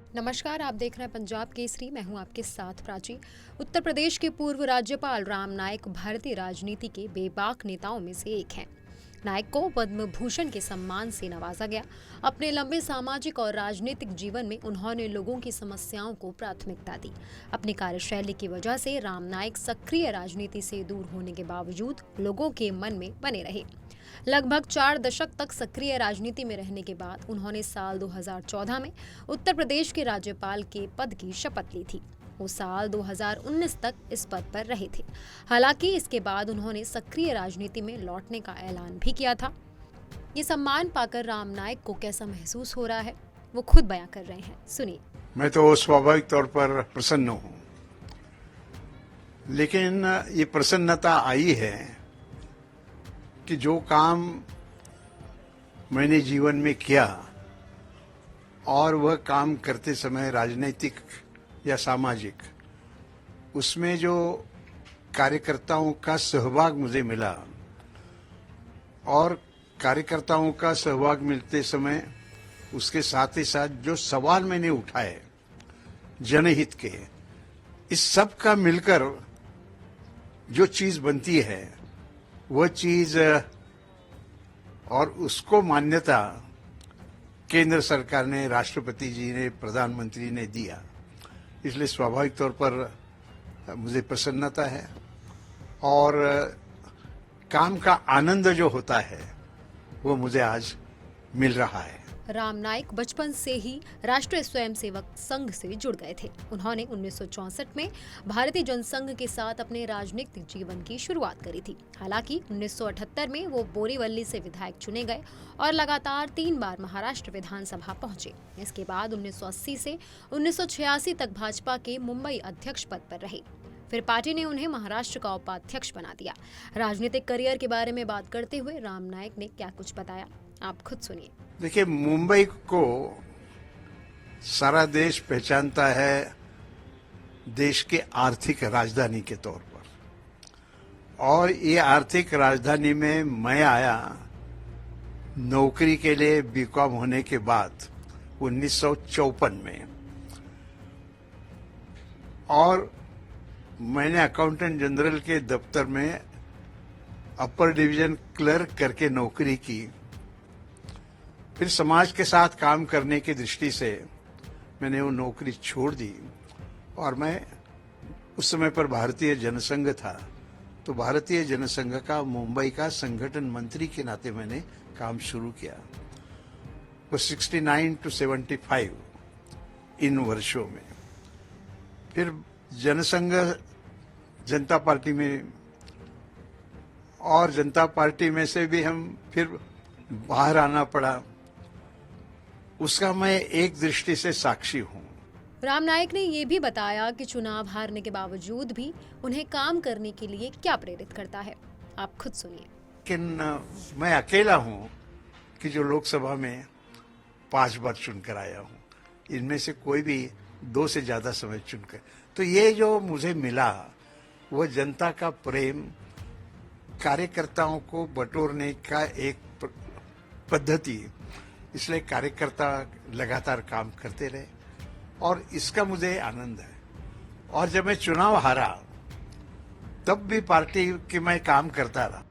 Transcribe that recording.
नमस्कार, आप देख रहे हैं पंजाब केसरी। मैं हूं आपके साथ प्राची। उत्तर प्रदेश के पूर्व राज्यपाल राम नाईक भारतीय राजनीति के बेबाक नेताओं में से एक हैं। नाईक को पद्म भूषण के सम्मान से नवाजा गया। अपने लंबे सामाजिक और राजनीतिक जीवन में उन्होंने लोगों की समस्याओं को प्राथमिकता दी। अपनी कार्यशैली की वजह से राम नाईक सक्रिय राजनीति से दूर होने के बावजूद लोगों के मन में बने रहे। लगभग 4 दशक तक सक्रिय राजनीति में रहने के बाद उन्होंने साल 2014 में उत्तर प्रदेश के राज्यपाल के पद की शपथ ली थी। वो साल 2019 तक इस पद पर रहे थे। हालांकि इसके बाद उन्होंने सक्रिय राजनीति में लौटने का ऐलान भी किया था। ये सम्मान पाकर राम नाईक को कैसा महसूस हो रहा है, वो खुद बयां कर रहे हैं। सुनिए। मैं तो स्वाभाविक तौर पर प्रसन्न हूं, लेकिन ये प्रसन्नता आई है कि जो काम मैंने जीवन में किया और वह काम करते समय राजनीतिक या सामाजिक, उसमें जो कार्यकर्ताओं का सहभाग मुझे मिला और कार्यकर्ताओं का सहभाग मिलते समय उसके साथ ही साथ जो सवाल मैंने उठाए जनहित के, इस सब का मिलकर जो चीज बनती है वह चीज और उसको मान्यता केंद्र सरकार ने, राष्ट्रपति जी ने, प्रधानमंत्री ने दिया। इसलिए स्वाभाविक तौर पर मुझे प्रसन्नता है और काम का आनंद जो होता है वो मुझे आज मिल रहा है। राम नाईक बचपन से ही राष्ट्रीय स्वयंसेवक संघ से जुड़ गए थे। उन्होंने 1964 में भारतीय जनसंघ के साथ अपने राजनीतिक जीवन की शुरुआत करी थी। हालांकि 1978 में वो बोरीवली से विधायक चुने गए और लगातार 3 बार महाराष्ट्र विधानसभा पहुंचे। इसके बाद 1980 से 1986 तक भाजपा के मुंबई अध्यक्ष पद पर रहे। फिर पार्टी ने उन्हें महाराष्ट्र का उपाध्यक्ष बना दिया। राजनीतिक करियर के बारे में बात करते हुए राम नाईक ने क्या कुछ बताया, आप खुद सुनिए। देखिए, मुंबई को सारा देश पहचानता है देश के आर्थिक राजधानी के तौर पर, और ये आर्थिक राजधानी में मैं आया नौकरी के लिए बीकॉम होने के बाद 1954 में, और मैंने अकाउंटेंट जनरल के दफ्तर में अपर डिवीजन क्लर्क करके नौकरी की। फिर समाज के साथ काम करने की दृष्टि से मैंने वो नौकरी छोड़ दी और मैं उस समय पर भारतीय जनसंघ था, तो भारतीय जनसंघ का मुंबई का संगठन मंत्री के नाते मैंने काम शुरू किया। वो 69 to 75 इन वर्षों में। फिर जनसंघ जनता पार्टी में, और जनता पार्टी में से भी हम फिर बाहर आना पड़ा। उसका मैं एक दृष्टि से साक्षी हूं। राम नाईक ने ये भी बताया कि चुनाव हारने के बावजूद भी उन्हें काम करने के लिए क्या प्रेरित करता है, आप खुद सुनिए। लेकिन मैं अकेला हूं कि जो लोकसभा में 5 बार चुनकर आया हूं। इनमें से कोई भी 2 से ज्यादा समय चुनकर, तो ये जो मुझे मिला वो जनता का प्रेम, कार्यकर्ताओं को बटोरने का एक पद्धति, इसलिए कार्यकर्ता लगातार काम करते रहे और इसका मुझे आनंद है। और जब मैं चुनाव हारा तब भी पार्टी के मैं काम करता रहा।